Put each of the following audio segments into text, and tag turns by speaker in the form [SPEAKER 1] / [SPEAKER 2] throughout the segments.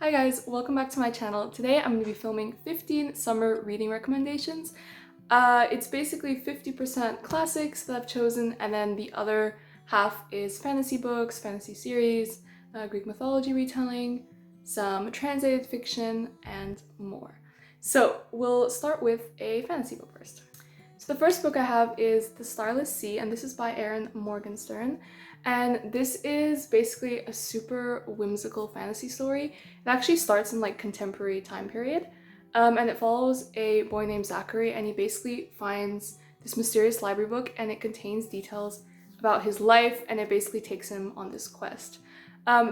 [SPEAKER 1] Hi guys, welcome back to my channel. Today I'm going to be filming 15 summer reading recommendations. It's basically 50% classics that I've chosen, and then the other half is fantasy books, fantasy series, Greek mythology retelling, some translated fiction, and more. So we'll start with a fantasy book first. So the first book I have is The Starless C, and this is by Erin Morgenstern. And this is basically a super whimsical fantasy story. It actually starts in like contemporary time period. And it follows a boy named Zachary, and he basically finds this mysterious library book, and it contains details about his life, and it basically takes him on this quest.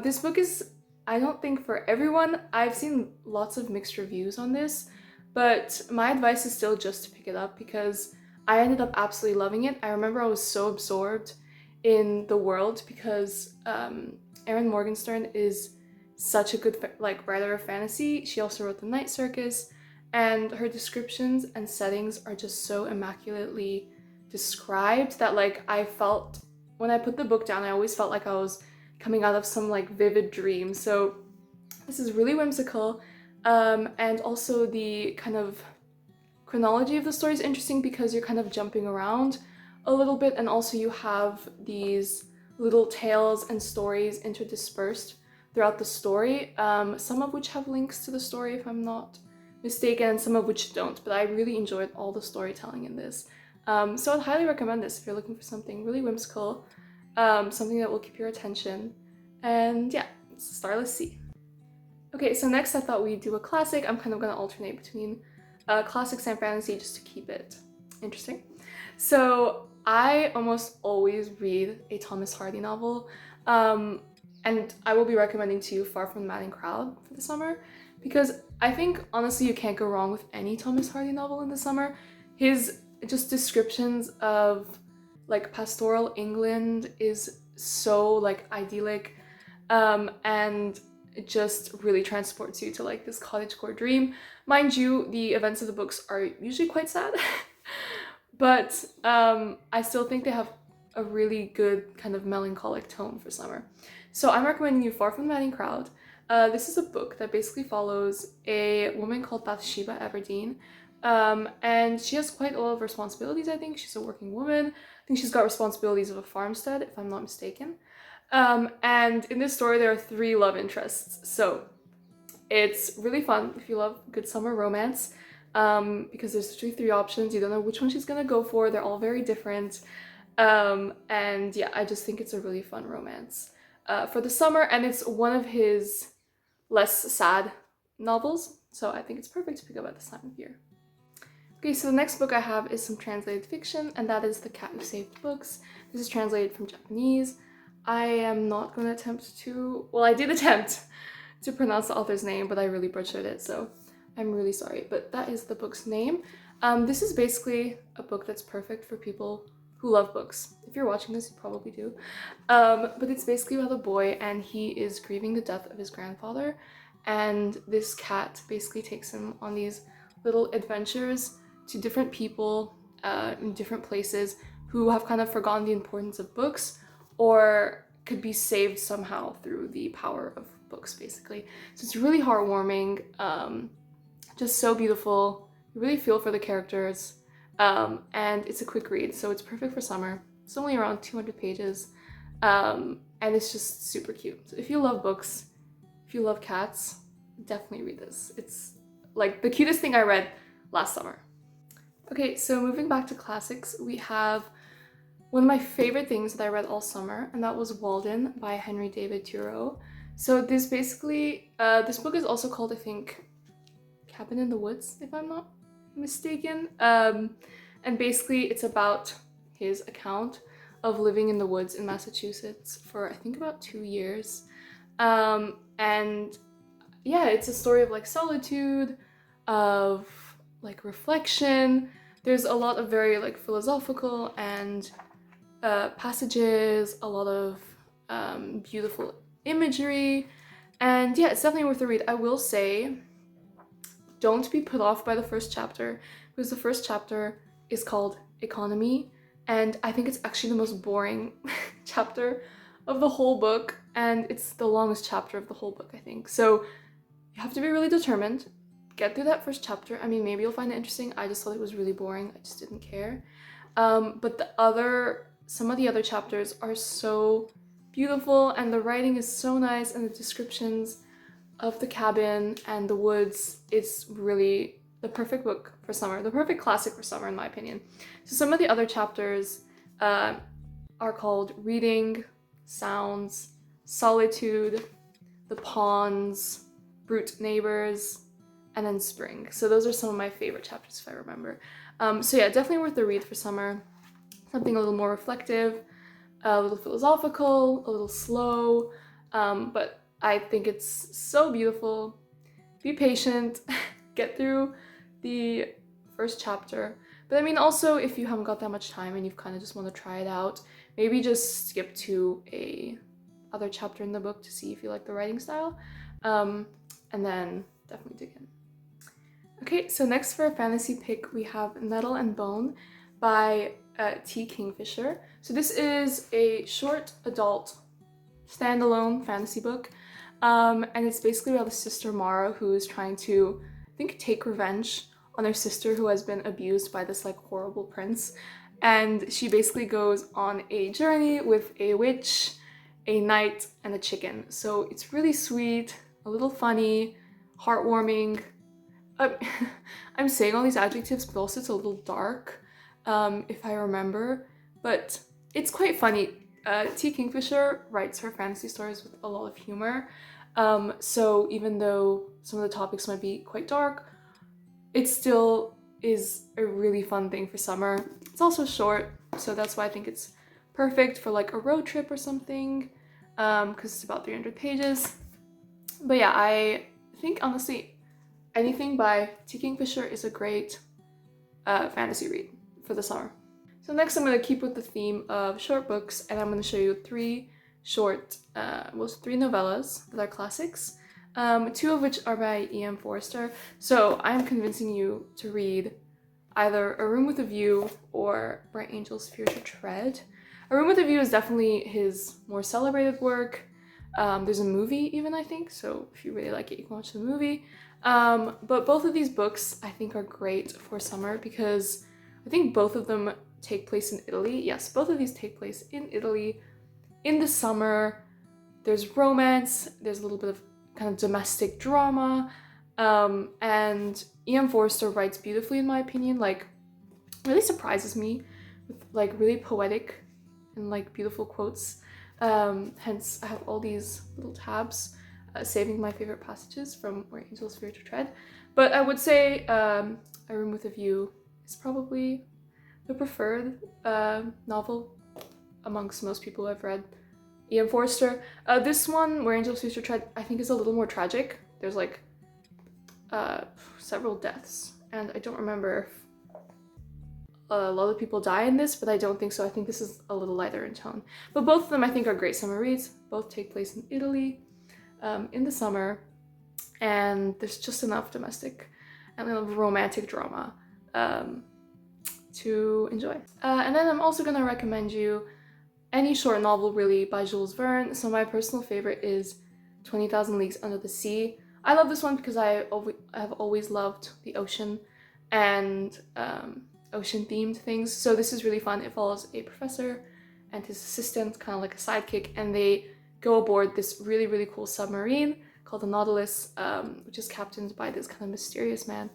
[SPEAKER 1] This book is, I don't think, for everyone. I've seen lots of mixed reviews on this, but my advice is still just to pick it up because I ended up absolutely loving it. I remember I was so absorbed in the world because Erin Morgenstern is such a good writer of fantasy. She also wrote The Night Circus, and her descriptions and settings are just so immaculately described that I felt when I put the book down, I always felt like I was coming out of some vivid dream. So this is really whimsical, and also the kind of chronology of the story is interesting because you're kind of jumping around a little bit, and also you have these little tales and stories interdispersed throughout the story, some of which have links to the story if I'm not mistaken, and some of which don't, but I really enjoyed all the storytelling in this. So I'd highly recommend this if you're looking for something really whimsical, something that will keep your attention, and yeah, it's Starless C. Okay, so next I thought we'd do a classic. I'm kind of going to alternate between classics and fantasy just to keep it interesting. So I almost always read a Thomas Hardy novel, and I will be recommending to you Far From the Madding Crowd for the summer, because I think honestly you can't go wrong with any Thomas Hardy novel in the summer. His just descriptions of pastoral England is so idyllic, and it just really transports you to this cottagecore dream. Mind you, the events of the books are usually quite sad, but I still think they have a really good kind of melancholic tone for summer. So I'm recommending you Far From the Madding Crowd. This is a book that basically follows a woman called Bathsheba Everdeen, and she has quite a lot of responsibilities. I think she's a working woman. I think she's got responsibilities of a farmstead, if I'm not mistaken. And in this story there are 3 love interests, so it's really fun if you love good summer romance, because there's 3 options. You don't know which one she's gonna go for. They're all very different, and yeah, I just think it's a really fun romance for the summer, and it's one of his less sad novels, so I think it's perfect to pick up at this time of year. Okay, so the next book I have is some translated fiction, and that is The Cat Who Saved Books. This is translated from Japanese. I am not going to attempt to, well, I did attempt to pronounce the author's name, but I really butchered it, so I'm really sorry. But that is the book's name. This is basically a book that's perfect for people who love books. If you're watching this, you probably do. But it's basically about a boy, and he is grieving the death of his grandfather, and this cat basically takes him on these little adventures to different people in different places who have kind of forgotten the importance of books, or could be saved somehow through the power of books, basically. So it's really heartwarming, just so beautiful. You really feel for the characters, and it's a quick read, so it's perfect for summer. It's only around 200 pages, and it's just super cute. So if you love books, if you love cats, definitely read this. It's the cutest thing I read last summer. Okay, so moving back to classics, we have one of my favorite things that I read all summer, and that was Walden by Henry David Thoreau. So this basically, this book is also called, I think, Cabin in the Woods, if I'm not mistaken. And basically it's about his account of living in the woods in Massachusetts for, I think, about 2 years. And yeah, it's a story of solitude, of reflection. There's a lot of very philosophical and passages, a lot of beautiful imagery, and yeah, it's definitely worth a read. I will say, don't be put off by the first chapter, because the first chapter is called Economy, and I think it's actually the most boring chapter of the whole book, and it's the longest chapter of the whole book, I think. So You have to be really determined. Get through that first chapter. I mean, maybe you'll find it interesting. I just thought it was really boring. I just didn't care. But some of the other chapters are so beautiful, and the writing is so nice, and the descriptions of the cabin and the woods. It's really the perfect book for summer, the perfect classic for summer in my opinion. So some of the other chapters are called Reading, Sounds, Solitude, The Pawns, Brute Neighbors, and then Spring. So those are some of my favorite chapters if I remember. So yeah, definitely worth the read for summer. Something a little more reflective, a little philosophical, a little slow, but I think it's so beautiful. Be patient, get through the first chapter. But I mean, also, if you haven't got that much time and you kind of just want to try it out, maybe just skip to a other chapter in the book to see if you like the writing style, and then definitely dig in. Okay, so next for a fantasy pick, we have Nettle and Bone by T. Kingfisher. So this is a short adult standalone fantasy book, and it's basically about the sister Mara who is trying to, I think, take revenge on her sister who has been abused by this like horrible prince. And she basically goes on a journey with a witch, a knight, and a chicken. So it's really sweet, a little funny, heartwarming. I'm saying all these adjectives, but also it's a little dark, if I remember, but it's quite funny. T. Kingfisher writes her fantasy stories with a lot of humor, so even though some of the topics might be quite dark, it still is a really fun thing for summer. It's also short, so that's why I think it's perfect for like a road trip or something, because it's about 300 pages. But yeah, I think honestly anything by T. Kingfisher is a great fantasy read for the summer. So next I'm going to keep with the theme of short books, and I'm going to show you three novellas that are classics, two of which are by E.M. Forster. So I'm convincing you to read either A Room with a View or Bright Angels Fear to Tread. A Room with a View is definitely his more celebrated work. There's a movie even, I think, so if you really like it, you can watch the movie. But both of these books I think are great for summer because I think both of them take place in Italy. Yes, both of these take place in Italy in the summer. There's romance, there's a little bit of kind of domestic drama, and E.M. Forster writes beautifully in my opinion, like really surprises me with like really poetic and like beautiful quotes. Hence I have all these little tabs saving my favorite passages from Where Angels Fear to Tread. But I would say A Room with a View is probably the preferred novel amongst most people who have read E.M. Forster. This one, Where Angels Fear to Tread, I think is a little more tragic. There's like several deaths, and I don't remember if a lot of people die in this, but I don't think so. I think this is a little lighter in tone. But both of them I think are great summer reads. Both take place in Italy in the summer, and there's just enough domestic and romantic drama to enjoy. And then I'm also gonna recommend you any short novel really by Jules Verne. So my personal favorite is 20,000 Leagues Under the Sea. I love this one because I have always loved the ocean and ocean themed things. So this is really fun. It follows a professor and his assistant, kind of like a sidekick, and they go aboard this really, really cool submarine called the Nautilus, which is captained by this kind of mysterious man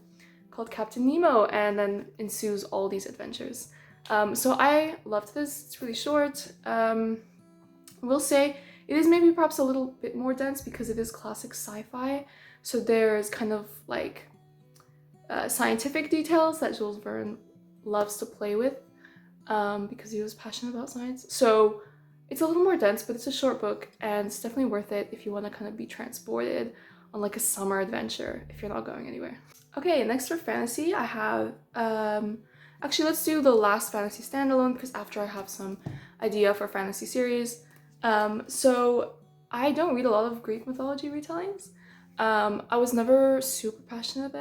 [SPEAKER 1] called Captain Nemo, and then ensues all these adventures. So I loved this. It's really short. I will say it is maybe perhaps a little bit more dense because it is classic sci-fi. So there's kind of like scientific details that Jules Verne loves to play with because he was passionate about science. So it's a little more dense, but it's a short book, and it's definitely worth it if you want to kind of be transported on like a summer adventure if you're not going anywhere. Okay, next for fantasy, I have actually, let's do the last fantasy standalone because after I have some idea for fantasy series. So I don't read a lot of Greek mythology retellings. I was never super passionate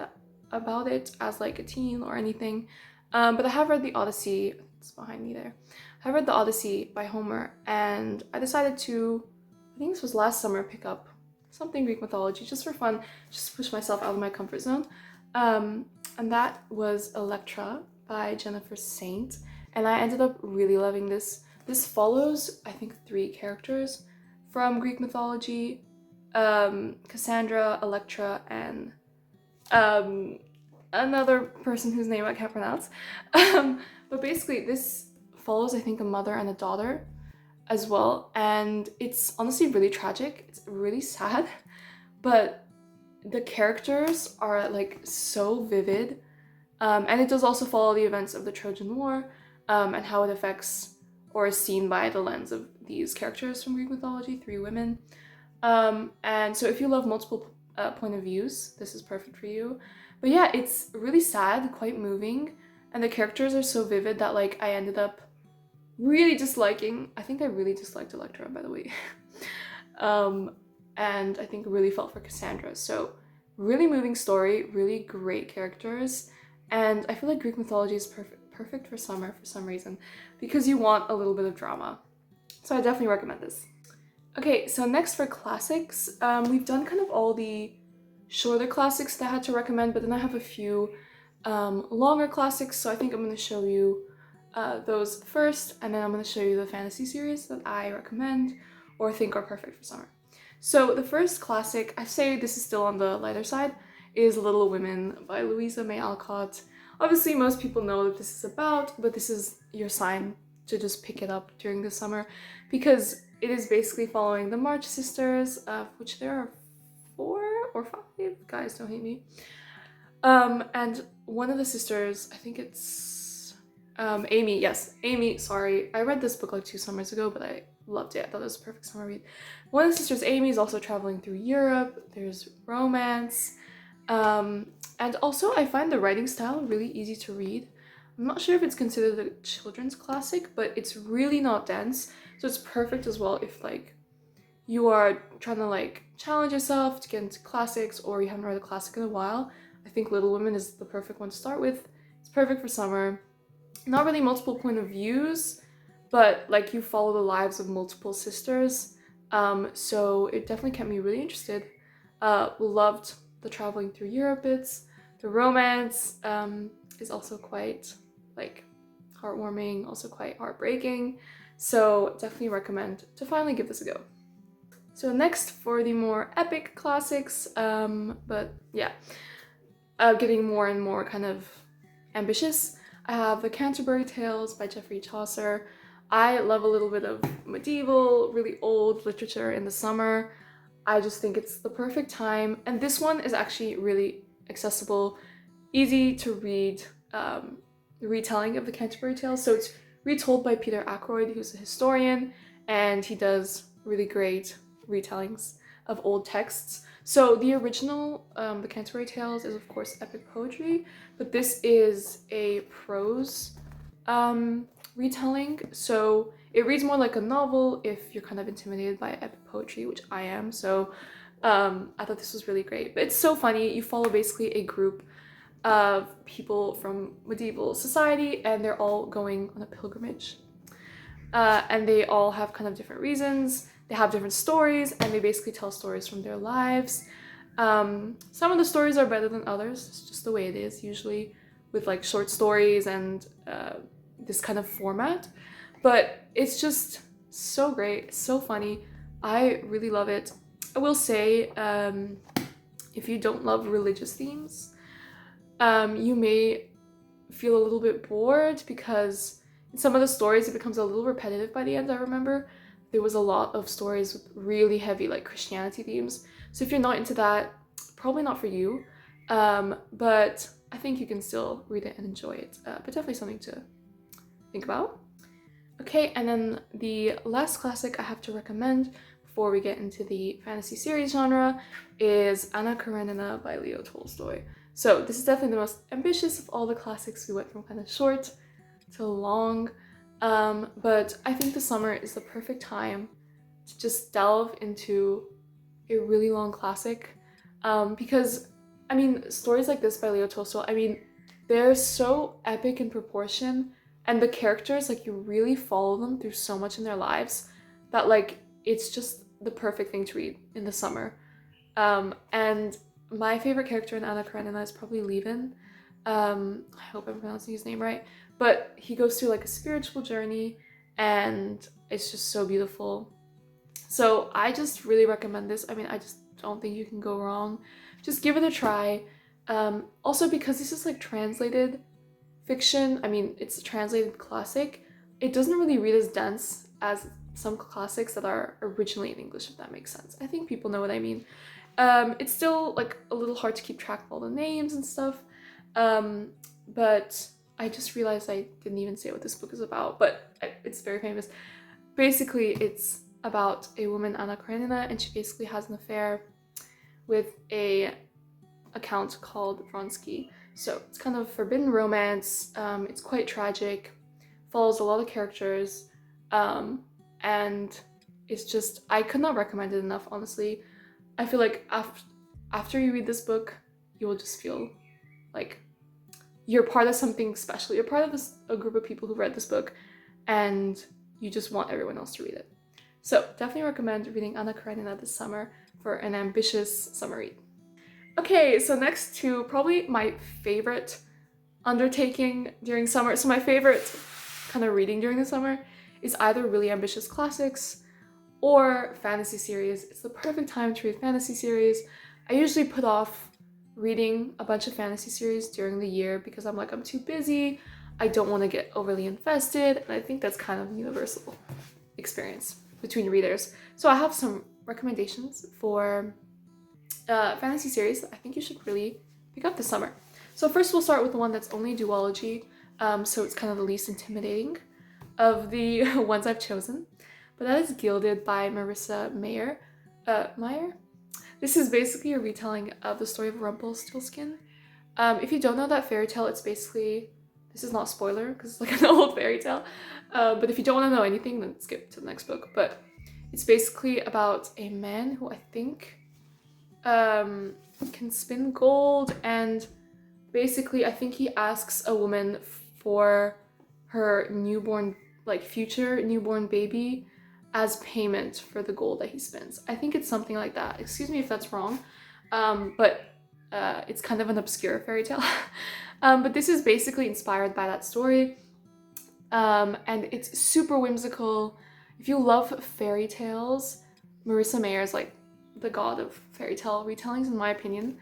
[SPEAKER 1] about it as like a teen or anything, but I have read the Odyssey. It's behind me there. I read the Odyssey by Homer, and I decided to, I think this was last summer, pick up something Greek mythology, just for fun, just to push myself out of my comfort zone. And that was Elektra by Jennifer Saint, and I ended up really loving this. This follows, I think, 3 characters from Greek mythology, Cassandra, Elektra, and another person whose name I can't pronounce. But basically this follows, I think, a mother and a daughter as well, and it's honestly really tragic. It's really sad, but the characters are like so vivid, and it does also follow the events of the Trojan War, and how it affects or is seen by the lens of these characters from Greek mythology, 3 women. And so if you love multiple point of views, this is perfect for you. But yeah, it's really sad, quite moving, and the characters are so vivid that like I ended up really disliking, I think I really disliked Elektra, by the way. And I think really felt for Cassandra. So really moving story, really great characters, and I feel like Greek mythology is perfect for summer for some reason, because you want a little bit of drama. So I definitely recommend this. Okay, so next for classics, we've done kind of all the shorter classics that I had to recommend, but then I have a few longer classics, so I think I'm going to show you those first, and then I'm going to show you the fantasy series that I recommend or think are perfect for summer. So the first classic, I say this is still on the lighter side, is Little Women by Louisa May Alcott. Obviously most people know what this is about, but this is your sign to just pick it up during the summer, because it is basically following the March sisters, of which there are 4 or 5, guys don't hate me. And one of the sisters, I think it's Amy, yes, Amy, sorry. I read this book like 2 summers ago, but I loved it. I thought it was a perfect summer read. One of the sisters, Amy, is also traveling through Europe. There's romance. And also I find the writing style really easy to read. I'm not sure if it's considered a children's classic, but it's really not dense. So it's perfect as well if like you are trying to like challenge yourself to get into classics, or you haven't read a classic in a while. I think Little Women is the perfect one to start with. It's perfect for summer. Not really multiple point of views, but like you follow the lives of multiple sisters. So it definitely kept me really interested. Loved the traveling through Europe bits. The romance is also quite like heartwarming, also quite heartbreaking. So definitely recommend to finally give this a go. So next for the more epic classics, but yeah, getting more and more kind of ambitious, I have the Canterbury Tales by Geoffrey Chaucer. I love a little bit of medieval, really old literature in the summer. I just think it's the perfect time, and this one is actually really accessible, easy to read, retelling of the Canterbury Tales. So it's retold by Peter Ackroyd, who's a historian, and he does really great retellings of old texts. So the original, the Canterbury Tales, is of course epic poetry, but this is a prose retelling. So it reads more like a novel if you're kind of intimidated by epic poetry, which I am. So I thought this was really great. But it's so funny. You follow basically a group of people from medieval society, and they're all going on a pilgrimage. And they all have kind of different reasons. They have different stories, and they basically tell stories from their lives. Some of the stories are better than others. It's just the way it is, usually, with like short stories and this kind of format. But it's just so great, so funny. I really love it. I will say, if you don't love religious themes, you may feel a little bit bored, because in some of the stories it becomes a little repetitive by the end. I remember there was a lot of stories with really heavy like Christianity themes. So if you're not into that, probably not for you. But I think you can still read it and enjoy it. But definitely something to think about. Okay, and then the last classic I have to recommend before we get into the fantasy series genre is Anna Karenina by Leo Tolstoy. So this is definitely the most ambitious of all the classics. We went from kind of short to long, but I think the summer is the perfect time to just delve into a really long classic, because I mean, stories like this by Leo Tolstoy, I mean, they're so epic in proportion, and the characters, like, you really follow them through so much in their lives that like it's just the perfect thing to read in the summer. And my favorite character in Anna Karenina is probably Levin. I hope I'm pronouncing his name right. But he goes through like a spiritual journey and it's just so beautiful. So I just really recommend this. I mean, I just don't think you can go wrong. Just give it a try. Also because this is like translated fiction, I mean, it's a translated classic. It doesn't really read as dense as some classics that are originally in English, if that makes sense. I think people know what I mean. It's still like a little hard to keep track of all the names and stuff. But I just realized I didn't even say what this book is about, but it's very famous. Basically, it's about a woman, Anna Karenina, and she basically has an affair with a count called Vronsky. So it's kind of forbidden romance. It's quite tragic, follows a lot of characters, and it's just, I could not recommend it enough, honestly. I feel like after you read this book, you will just feel like you're part of something special. You're part of a group of people who read this book, and you just want everyone else to read it. So definitely recommend reading Anna Karenina this summer for an ambitious summer read. Okay, so next to probably my favorite undertaking during summer. So my favorite kind of reading during the summer is either really ambitious classics or fantasy series. It's the perfect time to read fantasy series. I usually put off reading a bunch of fantasy series during the year because I'm like, I'm too busy. I don't want to get overly invested. And I think that's kind of a universal experience between readers. So I have some recommendations for fantasy series that I think you should really pick up this summer. So first we'll start with the one that's only duology, so it's kind of the least intimidating of the ones I've chosen. But that is Gilded by Marissa Meyer. This is basically a retelling of the story of Rumpelstiltskin. If you don't know that fairy tale, it's basically, this is not a spoiler because it's like an old fairy tale, but if you don't want to know anything, then skip to the next book. But it's basically about a man who I think can spin gold, and basically I think he asks a woman for her newborn, like future newborn baby as payment for the gold that he spins. I think it's something like that. Excuse me if that's wrong, but it's kind of an obscure fairy tale. But this is basically inspired by that story, and it's super whimsical. If you love fairy tales, Marissa Meyer is like the god of fairy tale retellings, in my opinion.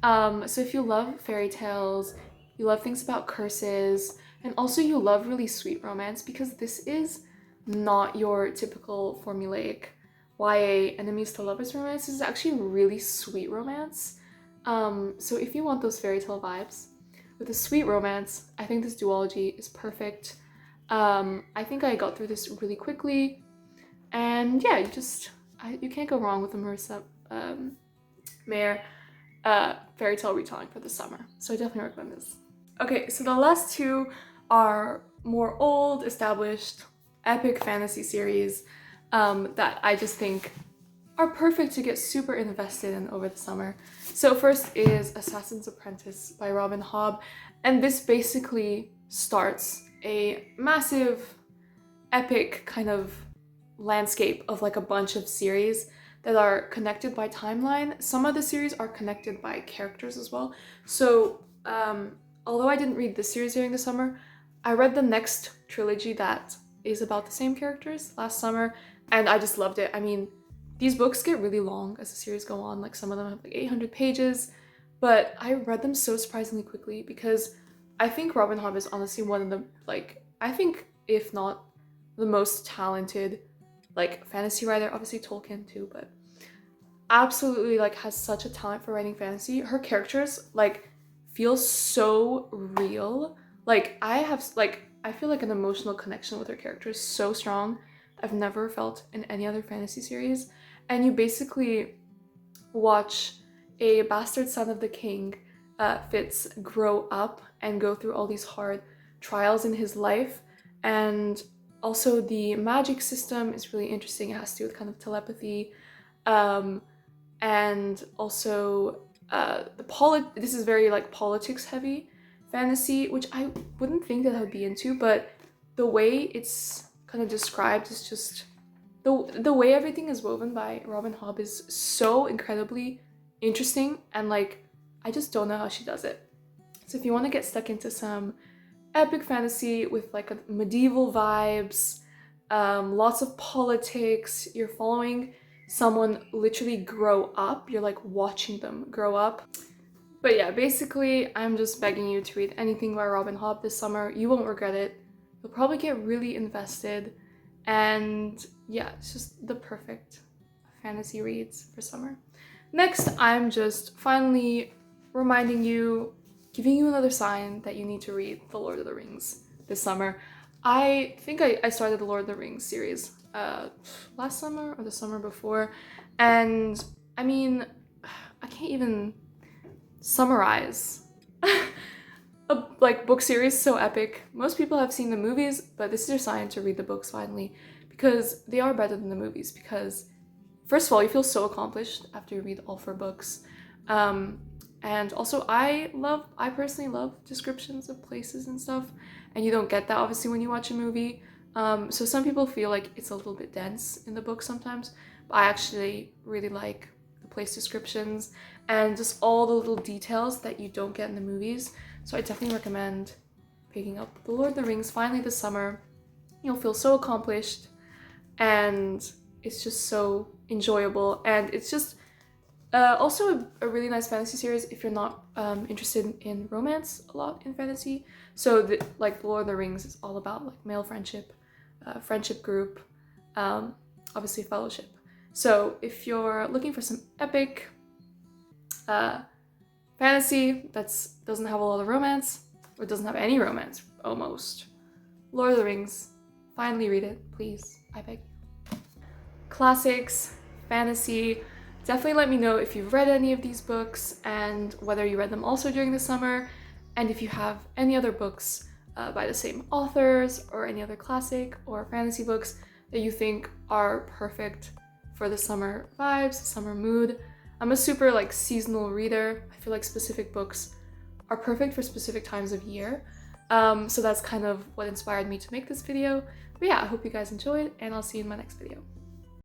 [SPEAKER 1] So if you love fairy tales, you love things about curses, and also you love really sweet romance, because this is not your typical formulaic YA enemies to lovers romance. This is actually really sweet romance. So if you want those fairy tale vibes with a sweet romance, I think this duology is perfect. I think I got through this really quickly, and yeah, you can't go wrong with the Marissa Meyer fairy tale retelling for the summer. So I definitely recommend this. Okay, so the last two are more old, established, epic fantasy series that I just think are perfect to get super invested in over the summer. So first is Assassin's Apprentice by Robin Hobb, and this basically starts a massive, epic kind of landscape of like a bunch of series that are connected by timeline. Some of the series are connected by characters as well. So although I didn't read this series during the summer, I read the next trilogy that is about the same characters last summer, and I just loved it. I mean, these books get really long as the series go on, like some of them have like 800 pages, but I read them so surprisingly quickly because I think Robin Hobb is honestly one of the, like, I think if not the most talented like fantasy writer, obviously Tolkien too, but absolutely like has such a talent for writing fantasy. Her characters like feel so real. Like I feel like an emotional connection with her characters so strong I've never felt in any other fantasy series. And you basically watch a bastard son of the king, Fitz, grow up and go through all these hard trials in his life. And also the magic system is really interesting. It has to do with kind of telepathy. And also this is very like politics heavy fantasy, which I wouldn't think that I would be into, but the way it's kind of described is just the way everything is woven by Robin Hobb is so incredibly interesting, and like I just don't know how she does it. So if you want to get stuck into some epic fantasy with like a medieval vibes, lots of politics, you're following someone literally grow up, you're like watching them grow up. But yeah, basically I'm just begging you to read anything by Robin Hobb this summer. You won't regret it. You'll probably get really invested, and yeah, it's just the perfect fantasy reads for summer. Next, I'm just finally reminding you, giving you another sign that you need to read The Lord of the Rings this summer. I think I started the Lord of the Rings series last summer or the summer before, and I mean, I can't even summarize a like book series so epic. Most people have seen the movies, but this is your sign to read the books finally, because they are better than the movies. Because first of all, you feel so accomplished after you read all 4 books. And also I personally love descriptions of places and stuff, and you don't get that obviously when you watch a movie. So some people feel like it's a little bit dense in the book sometimes, but I actually really like the place descriptions and just all the little details that you don't get in the movies. So I definitely recommend picking up The Lord of the Rings finally this summer. You'll feel so accomplished, and it's just so enjoyable, and it's just also a really nice fantasy series if you're not interested in romance a lot in fantasy. So like The Lord of the Rings is all about like male friendship, friendship group, obviously fellowship. So if you're looking for some epic fantasy that doesn't have a lot of romance, or doesn't have any romance almost, Lord of the Rings, finally read it, please, I beg you. Classics, fantasy, definitely let me know if you've read any of these books and whether you read them also during the summer, and if you have any other books by the same authors or any other classic or fantasy books that you think are perfect for the summer vibes, summer mood. I'm a super like seasonal reader. I feel like specific books are perfect for specific times of year. So that's kind of what inspired me to make this video. But yeah, I hope you guys enjoyed, and I'll see you in my next video.